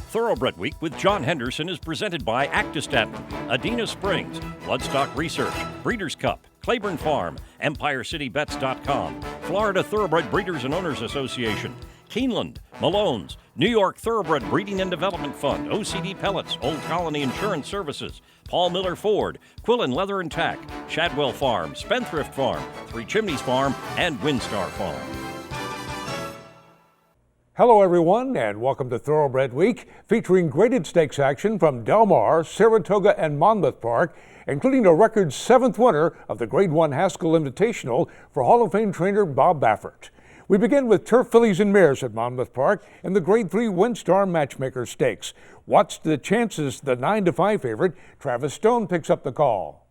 Thoroughbred Week with John Henderson is presented by Actistatin, Adena Springs, Bloodstock Research, Breeders' Cup, Claiborne Farm, EmpireCityBets.com, Florida Thoroughbred Breeders and Owners Association, Keeneland, Malone's, New York Thoroughbred Breeding and Development Fund, OCD Pellets, Old Colony Insurance Services, Paul Miller Ford, Quillen Leather and Tack, Shadwell Farm, Spendthrift Farm, Three Chimneys Farm, and WINSTAR Farm. Hello everyone, and welcome to Thoroughbred Week, featuring graded stakes action from Del Mar, Saratoga, and Monmouth Park, including a record 7th winner of the Grade 1 Haskell Invitational for Hall of Fame trainer Bob Baffert. We begin with turf fillies and mares at Monmouth Park in the Grade 3 WINSTAR Matchmaker Stakes. What's the chances the 9-5 favorite, Travis Stone, picks up the call?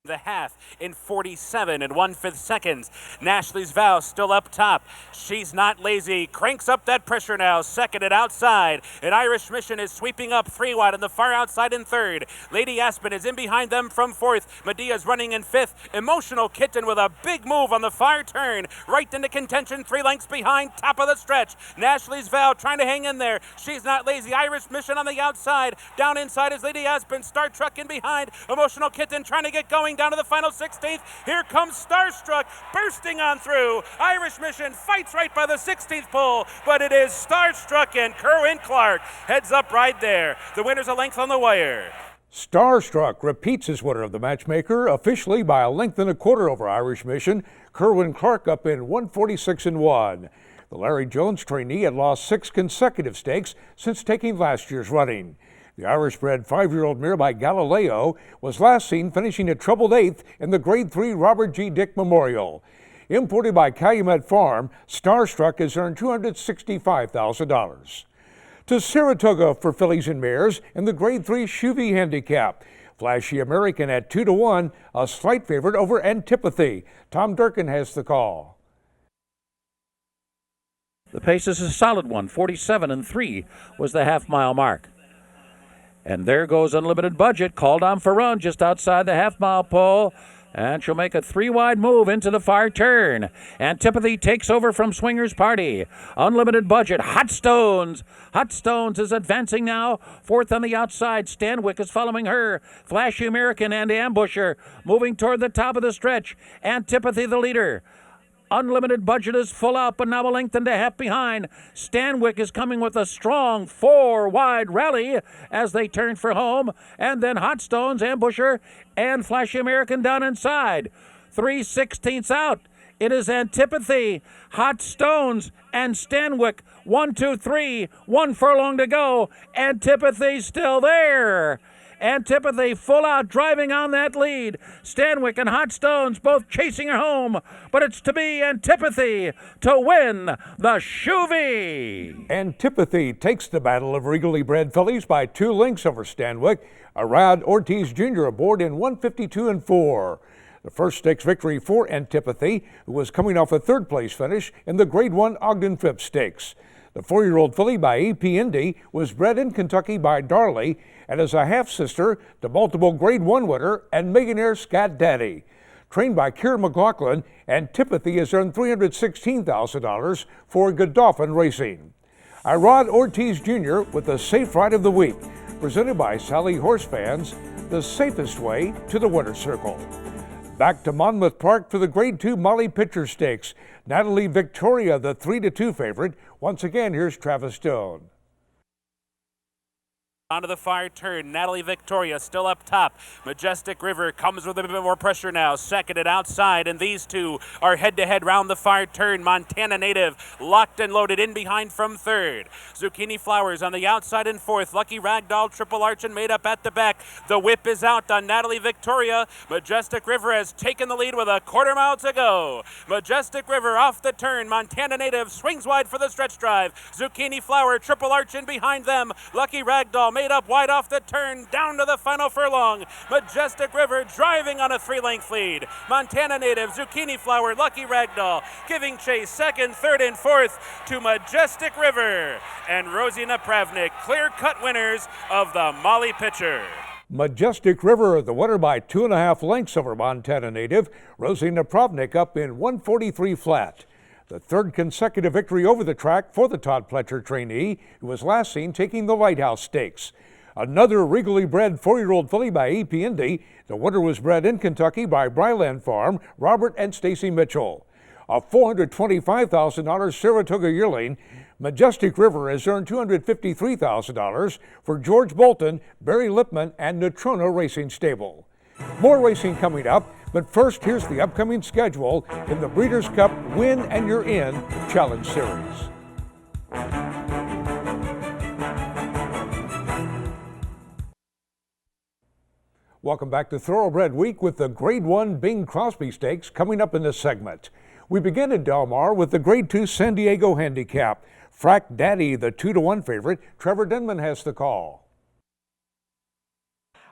The half in 47 and 1/5 seconds. Nashley's Vow still up top. She's not lazy. Cranks up that pressure now. Second and outside. An Irish Mission is sweeping up 3 wide on the far outside in 3rd. Lady Aspen is in behind them from 4th. Medea's running in 5th. Emotional Kitten with a big move on the far turn. Right into contention, 3 lengths behind, top of the stretch. Nashley's Vow trying to hang in there. She's not lazy. Irish Mission on the outside. Down inside is Lady Aspen. Star Truck in behind. Emotional Kitten trying to get going down to the final 16th. Here comes Starstruck bursting on through. Irish Mission fights right by the 16th pole, but it is Starstruck and Kerwin Clark heads up right there. The winner's a length on the wire. Starstruck repeats as winner of the Matchmaker, officially by a length and a quarter over Irish Mission. Kerwin Clark up in 146 and 1. The Larry Jones trainee had lost 6 consecutive stakes since taking last year's running. The Irish-bred 5-year-old mare by Galileo was last seen finishing a troubled 8th in the Grade 3 Robert G. Dick Memorial. Imported by Calumet Farm, Starstruck has earned $265,000. To Saratoga for fillies and mares in the Grade 3 Chuvy Handicap. Flashy American at 2-1, a slight favorite over Antipathy. Tom Durkin has the call. The pace is a solid one. 47 and 3 was the half-mile mark. And there goes Unlimited Budget, called on for run just outside the half-mile pole. And she'll make a 3-wide move into the far turn. Antipathy takes over from Swingers Party. Unlimited Budget, Hot Stones. Hot Stones is advancing now. 4th on the outside. Stanwyck is following her. Flashy American and Ambusher moving toward the top of the stretch. Antipathy the leader. Unlimited Budget is full out, but now a length and a half behind. Stanwyck is coming with a strong 4-wide rally as they turn for home. And then Hot Stones, Ambusher, and Flashy American down inside. 3/16 out. It is Antipathy, Hot Stones, and Stanwyck. 1, 2, 3. 1 furlong to go. Antipathy still there. Antipathy full out driving on that lead. Stanwyck and Hot Stones both chasing her home, but it's to be Antipathy to win the Chuvy. Antipathy takes the battle of regally bred fillies by 2 lengths over Stanwyck. Arad Ortiz Jr. aboard in 152 and 4. The first stakes victory for Antipathy, who was coming off a 3rd place finish in the Grade 1 Ogden Phipps Stakes. The 4-year-old filly by AP Indy was bred in Kentucky by Darley and is a half-sister to multiple Grade 1 winner and Millionaire Scat Daddy. Trained by Keir McLaughlin, Antipathy has earned $316,000 for Godolphin Racing. Irad Ortiz Jr. with the Safe Ride of the Week, presented by Sally Horse Fans, the safest way to the winner's circle. Back to Monmouth Park for the Grade 2 Molly Pitcher Stakes. Natalie Victoria, the 3-2 favorite. Once again, here's Travis Stone. Onto the far turn, Natalie Victoria still up top. Majestic River comes with a bit more pressure now. Second and outside, and these two are head-to-head round the far turn. Montana Native locked and loaded in behind from 3rd. Zucchini Flowers on the outside in 4th. Lucky Ragdoll, Triple Arch and Made Up at the back. The whip is out on Natalie Victoria. Majestic River has taken the lead with a 1/4 mile to go. Majestic River off the turn. Montana Native swings wide for the stretch drive. Zucchini Flower, Triple Arch in behind them. Lucky Ragdoll Made Up wide off the turn, down to the final furlong. Majestic River driving on a 3-length lead. Montana Native, Zucchini Flower, Lucky Ragdoll giving chase 2nd, 3rd, and 4th to Majestic River. And Rosie Napravnik, clear-cut winners of the Molly Pitcher. Majestic River, the winner by 2.5 lengths over Montana Native. Rosie Napravnik up in 143 flat. the third consecutive victory over the track for the Todd Pletcher trainee, who was last seen taking the Lighthouse Stakes. Another regally bred 4-year-old filly by AP Indy. The winner was bred in Kentucky by Bryland Farm, Robert and Stacy Mitchell. A $425,000 Saratoga yearling, Majestic River has earned $253,000 for George Bolton, Barry Lipman, and Natrona Racing Stable. More racing coming up, but first here's the upcoming schedule in the Breeders' Cup Win and You're In Challenge Series. Welcome back to Thoroughbred Week with the Grade 1 Bing Crosby Stakes coming up in this segment. We begin in Del Mar with the Grade 2 San Diego Handicap. Frack Daddy, the 2-1 favorite. Trevor Denman has the call.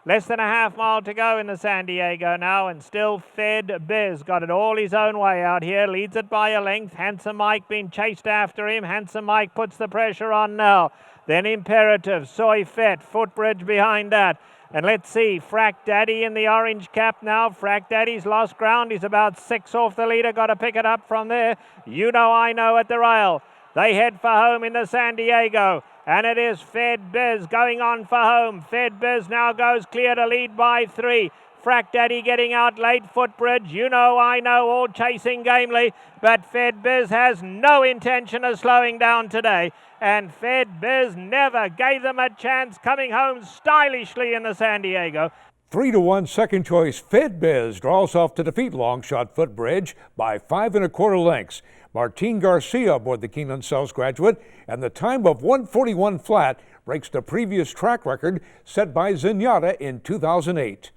Less than a half mile to go in the San Diego now, and still Fed Biz got it all his own way out here. Leads it by a length. Handsome Mike being chased after him. Handsome Mike puts the pressure on now. Then Imperative, Soy Fett, Footbridge behind that. And let's see, Frack Daddy in the orange cap now. Frack Daddy's lost ground. He's about 6 off the leader. Got to pick it up from there. You Know I Know at the rail. They head for home in the San Diego. And it is Fed Biz going on for home. Fed Biz now goes clear to lead by 3. Frack Daddy getting out late. Footbridge, You Know I Know, all chasing gamely. But Fed Biz has no intention of slowing down today. And Fed Biz never gave them a chance, coming home stylishly in the San Diego. 3-1 second choice Fed Biz draws off to defeat Longshot Footbridge by 5 1/4 lengths. Martin Garcia aboard the Keeneland Sales graduate, and the time of 1:41 flat breaks the previous track record set by Zenyatta in 2008.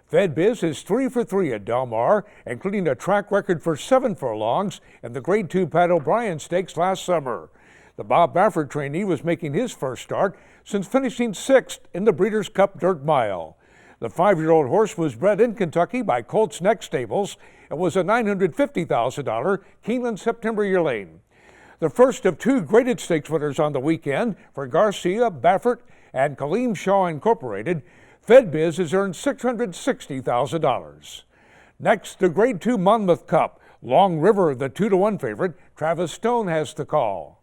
Fed Biz is 3 for 3 at Del Mar, including a track record for 7 furlongs in the Grade 2 Pat O'Brien Stakes last summer. The Bob Baffert trainee was making his first start since finishing 6th in the Breeders' Cup Dirt Mile. The 5-year-old horse was bred in Kentucky by Colts Neck Stables and was a $950,000 Keeneland September yearling. The first of 2 graded stakes winners on the weekend for Garcia, Baffert, and Kaleem Shaw Incorporated. Fed Biz has earned $660,000. Next, the Grade 2 Monmouth Cup. Long River, the 2-1 favorite. Travis Stone has the call.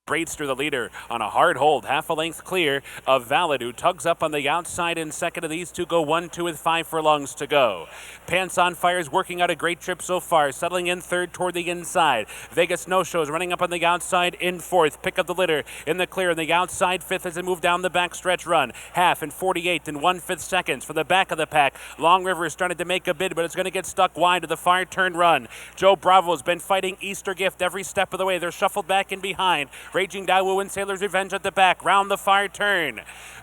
Braidster the leader on a hard hold, half a length clear of Valid, who tugs up on the outside in second of these two. Go 1-2 with 5 furlongs to go. Pants on Fire is working out a great trip so far, settling in third toward the inside. Vegas No Shows running up on the outside in fourth. Pick up the litter in the clear on the outside fifth as they move down the backstretch run. Half and 48 and 1/5 seconds for the back of the pack. Long River is starting to make a bid, but it's going to get stuck wide of the far turn run. Joe Bravo's been fighting Easter Gift every step of the way. They're shuffled back in behind. Raging Daewoo and Sailor's Revenge at the back, round the far turn.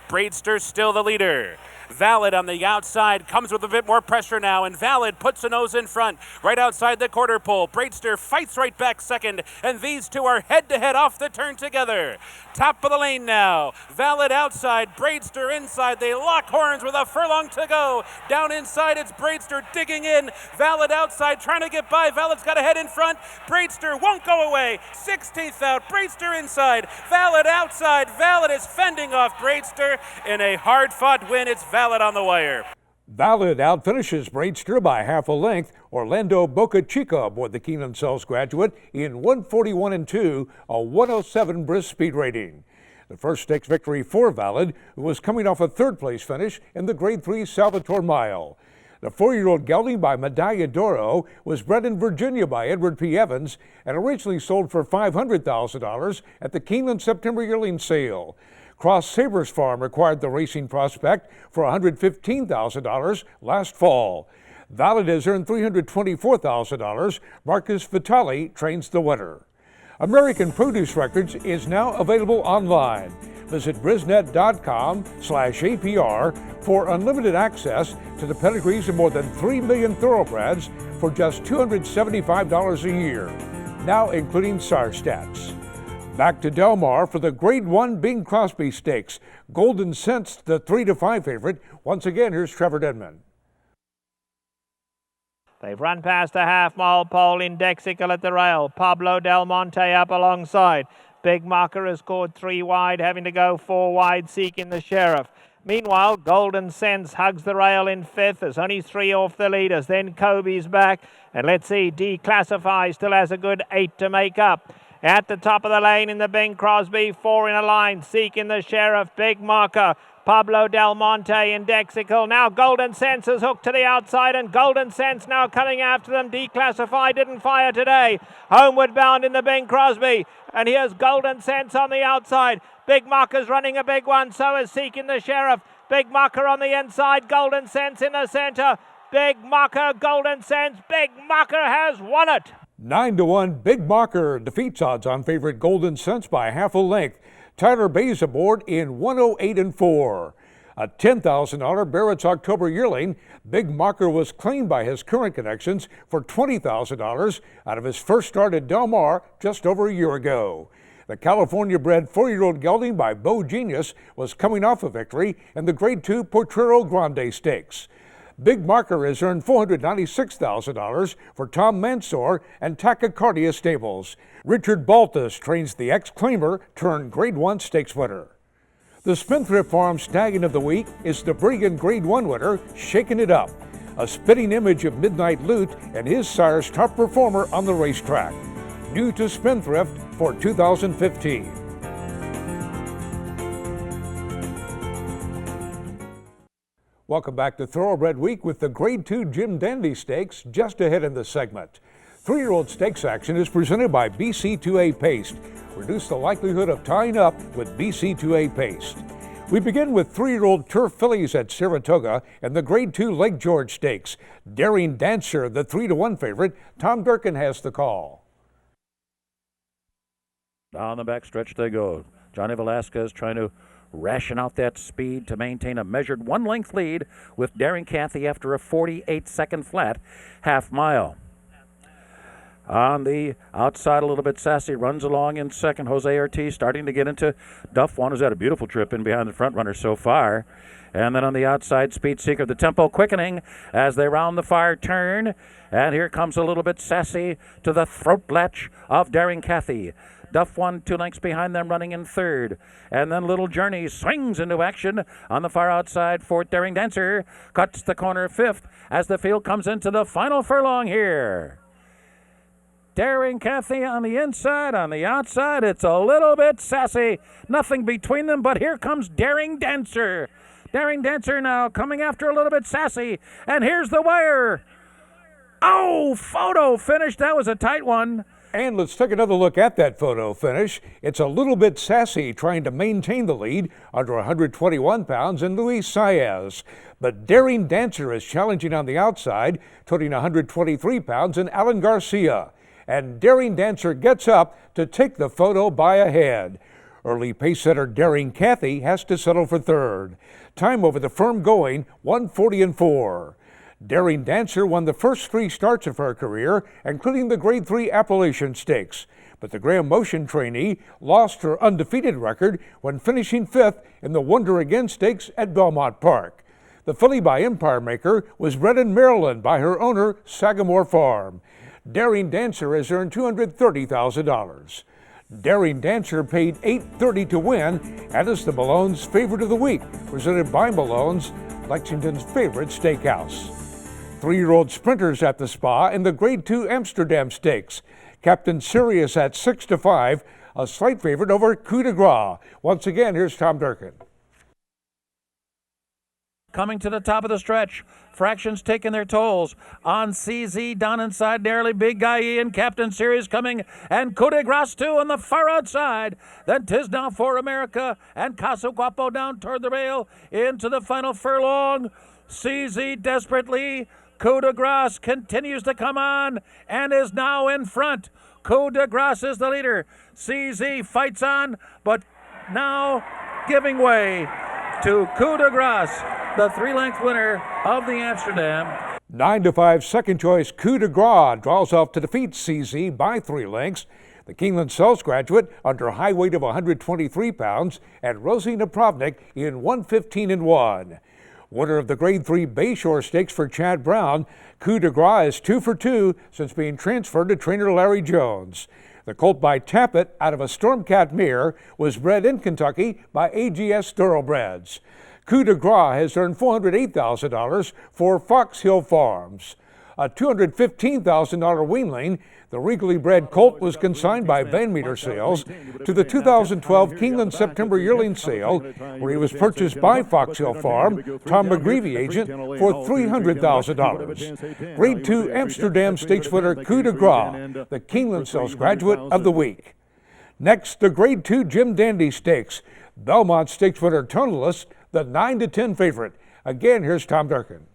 Braidster still the leader. Valid on the outside comes with a bit more pressure now, and Valid puts a nose in front right outside the quarter pole. Braidster fights right back second, and these two are head-to-head off the turn together. Top of the lane now. Valid outside, Braidster inside. They lock horns with a furlong to go. Down inside, it's Braidster digging in. Valid outside, trying to get by. Valid's got a head in front. Braidster won't go away. 16th out, Braidster inside. Valid outside. Valid is fending off Braidster in a hard-fought win. It's Valid on the wire. Valid outfinishes Braidster by half a length. Orlando Boca Chica aboard the Keeneland Sales graduate in 1:41 2, a 1:07 brisk speed rating. The first stakes victory for Valid, who was coming off a third-place finish in the Grade 3 Salvatore Mile. The 4-year-old gelding by Medalla d'Oro was bred in Virginia by Edward P. Evans and originally sold for $500,000 at the Keeneland September yearling sale. Cross Sabres Farm acquired the racing prospect for $115,000 last fall. Valid has earned $324,000. Marcus Vitale trains the winner. American Produce Records is now available online. Visit brisnet.com/APR for unlimited access to the pedigrees of more than 3 million thoroughbreds for just $275 a year, now including SAR stats. Back to Del Mar for the Grade 1 Bing Crosby Stakes. Golden Sense, the 3-5 favorite. Once again, here's Trevor Denman. They've run past a half-mile pole in Dexical at the rail. Pablo Del Monte up alongside. Big Marker has scored 3 wide, having to go 4 wide, seeking the Sheriff. Meanwhile, Golden Sense hugs the rail in fifth. There's only 3 off the leaders. Then Kobe's back. And let's see, Declassify still has a good 8 to make up. At the top of the lane in the Bing Crosby, 4 in a line. Seeking the Sheriff, Big Marker, Pablo Del Monte and Dexical. Now Golden Sense is hooked to the outside, and Golden Sense now coming after them. Declassify didn't fire today. Homeward bound in the Bing Crosby. And here's Golden Sense on the outside. Big Marker's running a big one, so is Seeking the Sheriff. Big Marker on the inside, Golden Sense in the center. Big Marker, Golden Sense. Big Marker has won it. 9-1, Big Marker defeats odds-on favorite Golden Sense by half a length. Tyler Bay's aboard in 108-4. A $10,000 Barrett's October yearling, Big Marker was claimed by his current connections for $20,000 out of his first start at Del Mar just over a year ago. The California-bred 4-year-old gelding by Bo Genius was coming off a victory in the Grade 2 Potrero Grande Stakes. Big Marker has earned $496,000 for Tom Mansour and Tachycardia Stables. Richard Baltus trains the ex-claimer turned Grade 1 Stakes winner. The Spendthrift Farm Stagging of the Week is the Brigand Grade 1 winner, Shaking It Up, a spitting image of Midnight Loot and his sire's top performer on the racetrack. New to Spendthrift for 2015. Welcome back to Thoroughbred Week with the Grade 2 Jim Dandy Stakes just ahead in the segment. 3-year-old stakes action is presented by BC2A Paste. Reduce the likelihood of tying up with BC2A Paste. We begin with 3-year-old turf fillies at Saratoga and the Grade 2 Lake George Stakes. Daring Dancer, the 3-1 favorite. Tom Durkin has the call. Down the back stretch they go. Johnny Velasquez trying to ration out that speed to maintain a measured 1-length lead with Daring Cathy after a 48-second flat half mile. On the outside, a little bit sassy, runs along in second. Jose Ortiz starting to get into Duff One, who's had a beautiful trip in behind the front runner so far. And then on the outside, Speed Seeker, the tempo quickening as they round the far turn. And here comes a little bit sassy to the throat latch of Daring Cathy. Duff One 2 lengths behind them, running in third. And then Little Journey swings into action on the far outside. Fourth, Daring Dancer cuts the corner fifth as the field comes into the final furlong here. Daring Cathy on the inside, on the outside, it's a little bit sassy. Nothing between them, but here comes Daring Dancer. Daring Dancer now coming after a little bit sassy. And here's the wire. Oh, photo finish. That was a tight one. And let's take another look at that photo finish. It's a little bit sassy trying to maintain the lead under 121 pounds in Luis Saez. But Daring Dancer is challenging on the outside, toting 123 pounds in Alan Garcia. And Daring Dancer gets up to take the photo by a head. Early pace setter Daring Cathy has to settle for third. Time over the firm going, 1:40-4. Daring Dancer won the first 3 starts of her career, including the Grade 3 Appalachian Stakes. But the Graham Motion trainee lost her undefeated record when finishing 5th in the Wonder Again Stakes at Belmont Park. The filly by Empire Maker was bred in Maryland by her owner, Sagamore Farm. Daring Dancer has earned $230,000. Daring Dancer paid $830 to win and is the Malone's favorite of the week, presented by Malone's, Lexington's favorite steakhouse. 3-year-old sprinters at the Spa in the Grade 2 Amsterdam Stakes. Captain Sirius at 6-5, a slight favorite over Coup de Grace. Once again, here's Tom Durkin. Coming to the top of the stretch, fractions taking their tolls. On CZ down inside, nearly Big Guy Ian, Captain Sirius coming, and Coup de Grace too on the far outside. Then 'Tis Now for America and Caso Guapo down toward the rail into the final furlong. CZ desperately. Coup de Grace continues to come on and is now in front. Coup de Grace is the leader. CZ fights on, but now giving way to Coup de Grace, the 3-length winner of the Amsterdam. 9-5 second choice Coup de Grace draws off to defeat CZ by 3 lengths. The Keeneland Cells graduate under high weight of 123 pounds and Rosie Napravnik in 1:15-1. Winner of the Grade 3 Bayshore Stakes for Chad Brown, Coup de Grace is 2 for 2 since being transferred to trainer Larry Jones. The colt by Tappet out of a Stormcat mare was bred in Kentucky by AGS Thoroughbreds. Coup de Grace has earned $408,000 for Fox Hill Farms. A $215,000 weanling, the regally bred colt was consigned by Van Meter Sales to the 2012 Keeneland September yearling sale, where he was purchased by Fox Hill Farm, Tom McGreevy agent, for $300,000. Grade 2 Amsterdam Stakes winner Coup de Grace, the Keeneland Sales graduate of the week. Next, the Grade 2 Jim Dandy Stakes. Belmont Stakes winner Tonalist, the 9-10 favorite. Again, here's Tom Durkin.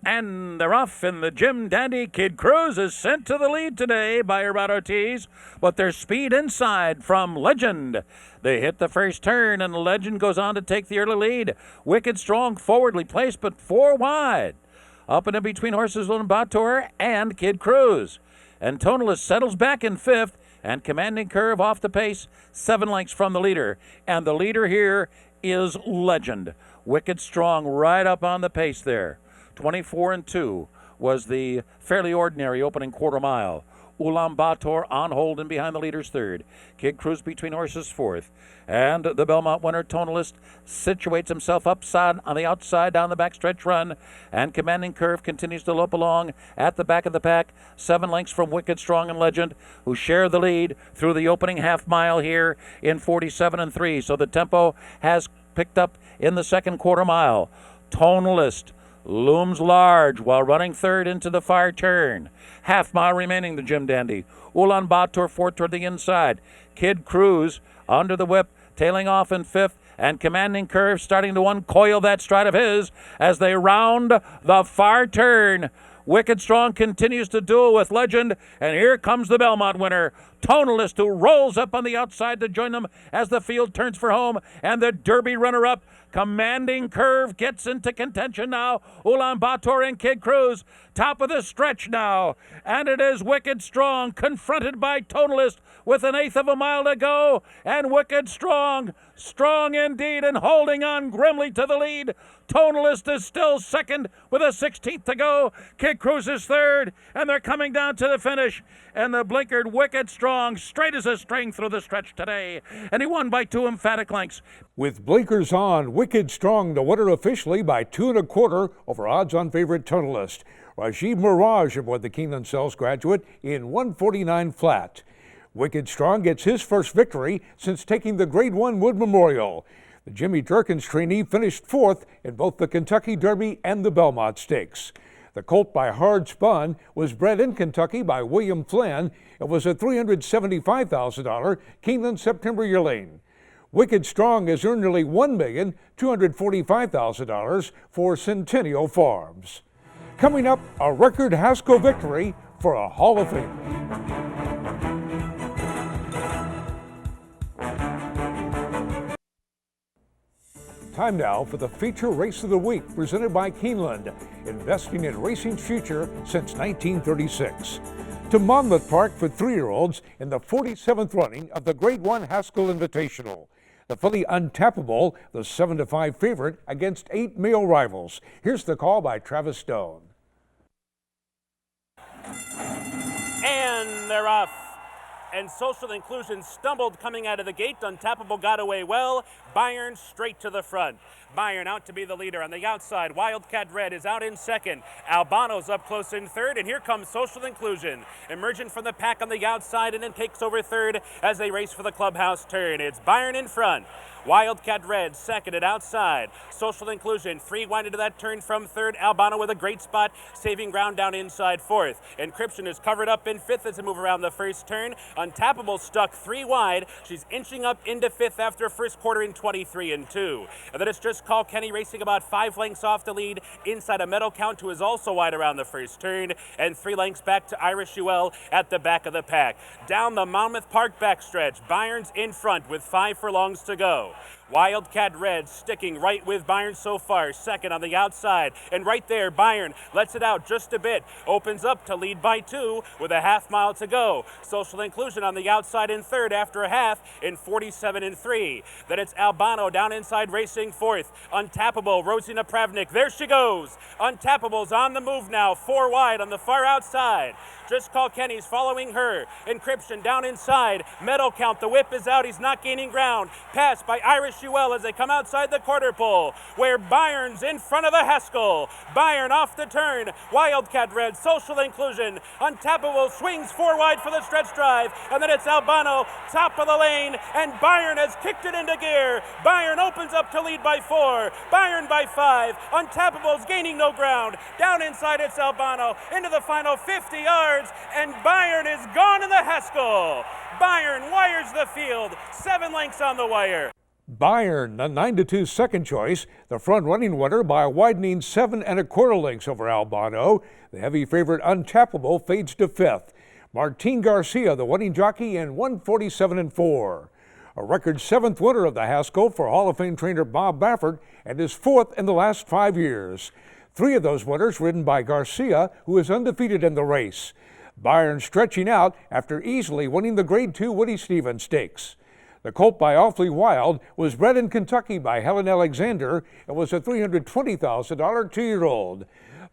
And they're off in the Jim Dandy. Kid Cruz is sent to the lead today by Rod Ortiz, but there's speed inside from Legend. They hit the first turn, and Legend goes on to take the early lead. Wicked Strong forwardly placed, but 4 wide. Up and in between horses Bator and Kid Cruz. And Tonalist settles back in 5th, and Commanding Curve off the pace, 7 lengths from the leader. And the leader here is Legend. Wicked Strong right up on the pace there. 24-2 was the fairly ordinary opening quarter mile. Bator on hold and behind the leader's 3rd. Kid Cruz between horses 4th. And the Belmont winner, Tonalist, situates himself upside on the outside down the backstretch run. And Commanding Curve continues to lope along at the back of the pack. 7 lengths from Wicked Strong and Legend, who share the lead through the opening half mile here in 47-3. So the tempo has picked up in the second quarter mile. Tonalist looms large while running 3rd into the far turn. Half mile remaining to Jim Dandy. Bator 4th toward the inside. Kid Cruz under the whip, tailing off in 5th, and Commanding Curve starting to uncoil that stride of his as they round the far turn. Wicked Strong continues to duel with Legend, and here comes the Belmont winner, Tonalist, who rolls up on the outside to join them as the field turns for home, and the Derby runner-up, Commanding Curve, gets into contention now. Bator and Kid Cruz, top of the stretch now, and it is Wicked Strong confronted by Tonalist with 1/8 of a mile to go, and Wicked Strong, strong indeed, and holding on grimly to the lead. Tonalist is still 2nd with a 16th to go. Kid Cruz is 3rd, and they're coming down to the finish. And the blinkered Wicked Strong, straight as a string through the stretch today, and he won by 2 emphatic lengths. With blinkers on, Wicked Strong the winner officially by 2 1/4 over odds-on favorite Tonalist. Rajiv Mirage aboard the Keeneland Sales graduate in 149 flat. Wicked Strong gets his first victory since taking the Grade 1 Wood Memorial. The Jimmy Durkins trainee finished 4th in both the Kentucky Derby and the Belmont Stakes. The colt by Hard Spun was bred in Kentucky by William Flynn. It was a $375,000 Keeneland September yearling. Wicked Strong has earned nearly $1,245,000 for Centennial Farms. Coming up, a record Haskell victory for a Hall of Fame. Time now for the feature race of the week presented by Keeneland, investing in racing's future since 1936. To Monmouth Park for 3-year-olds in the 47th running of the Grade 1 Haskell Invitational. The filly Untappable, the 7-5 favorite against 8 male rivals. Here's the call by Travis Stone. And they're off. And Social Inclusion stumbled coming out of the gate. Untappable got away well. Bayern straight to the front. Bayern out to be the leader on the outside. Wildcat Red is out in 2nd. Albano's up close in 3rd. And here comes Social Inclusion, emerging from the pack on the outside and then takes over 3rd as they race for the clubhouse turn. It's Bayern in front. Wildcat Red 2nd and outside. Social Inclusion free wind into that turn from 3rd. Albano with a great spot, saving ground down inside 4th. Encryption is covered up in 5th as they move around the first turn. Untappable stuck 3 wide. She's inching up into 5th after first quarter in 23-2. And then it's Just Call Kenny racing about 5 lengths off the lead inside a Meadow Count, who is also wide around the first turn, and 3 lengths back to Irish UL at the back of the pack. Down the Monmouth Park backstretch, Bayern's in front with 5 furlongs to go. Wildcat Red sticking right with Bayern so far, 2nd on the outside, and right there Bayern lets it out just a bit, opens up to lead by 2 with a half mile to go. Social Inclusion on the outside in 3rd after a half in 47-3. Then it's Albano down inside racing 4th. Untappable, Rosina Pravnik, there she goes. Untappable's on the move now, 4 wide on the far outside. Driscoll Kenny's following her. Encryption down inside. Medal count. The whip is out. He's not gaining ground. Pass by Irish UL as they come outside the quarter pole, where Bayern's in front of the Haskell. Bayern off the turn. Wildcat Red, social inclusion. Untappable swings 4 wide for the stretch drive, and then it's Albano, top of the lane, and Bayern has kicked it into gear. Bayern opens up to lead by 4. Bayern by 5. Untappable's gaining no ground. Down inside it's Albano into the final 50 yards, and Bayern is gone in the Haskell. Bayern wires the field. 7 lengths on the wire. Bayern, the 9-2 second choice, the front-running winner by a widening 7 1/4 lengths over Albano. The heavy favorite Untappable fades to 5th. Martin Garcia, the winning jockey, in 147 4. A record 7th winner of the Haskell for Hall of Fame trainer Bob Baffert, and his 4th in the last 5 years. 3 of those winners ridden by Garcia, who is undefeated in the race. Bayern stretching out after easily winning the Grade 2 Woody Stevens Stakes. The colt by Awfully Wild was bred in Kentucky by Helen Alexander and was a $320,000 2-year-old.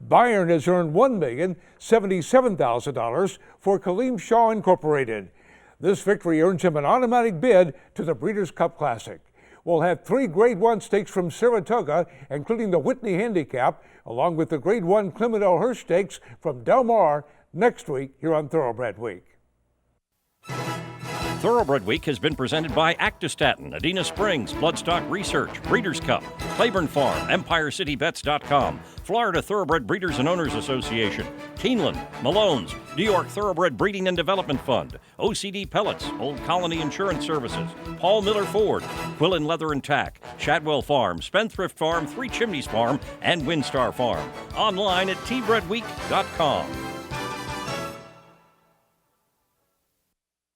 Bayern has earned $1,077,000 for Kaleem Shaw Incorporated. This victory earns him an automatic bid to the Breeders' Cup Classic. We'll have 3 Grade 1 stakes from Saratoga, including the Whitney Handicap, along with the Grade 1 Clement L. Hurst Stakes from Del Mar next week here on Thoroughbred Week. Thoroughbred Week has been presented by Actistatin, Adena Springs, Bloodstock Research, Breeders' Cup, Claiborne Farm, EmpireCityBets.com, Florida Thoroughbred Breeders and Owners Association, Keeneland, Malone's, New York Thoroughbred Breeding and Development Fund, OCD Pellets, Old Colony Insurance Services, Paul Miller Ford, Quillen Leather and Tack, Shadwell Farm, Spendthrift Farm, Three Chimneys Farm, and WINSTAR Farm. Online at tbredweek.com.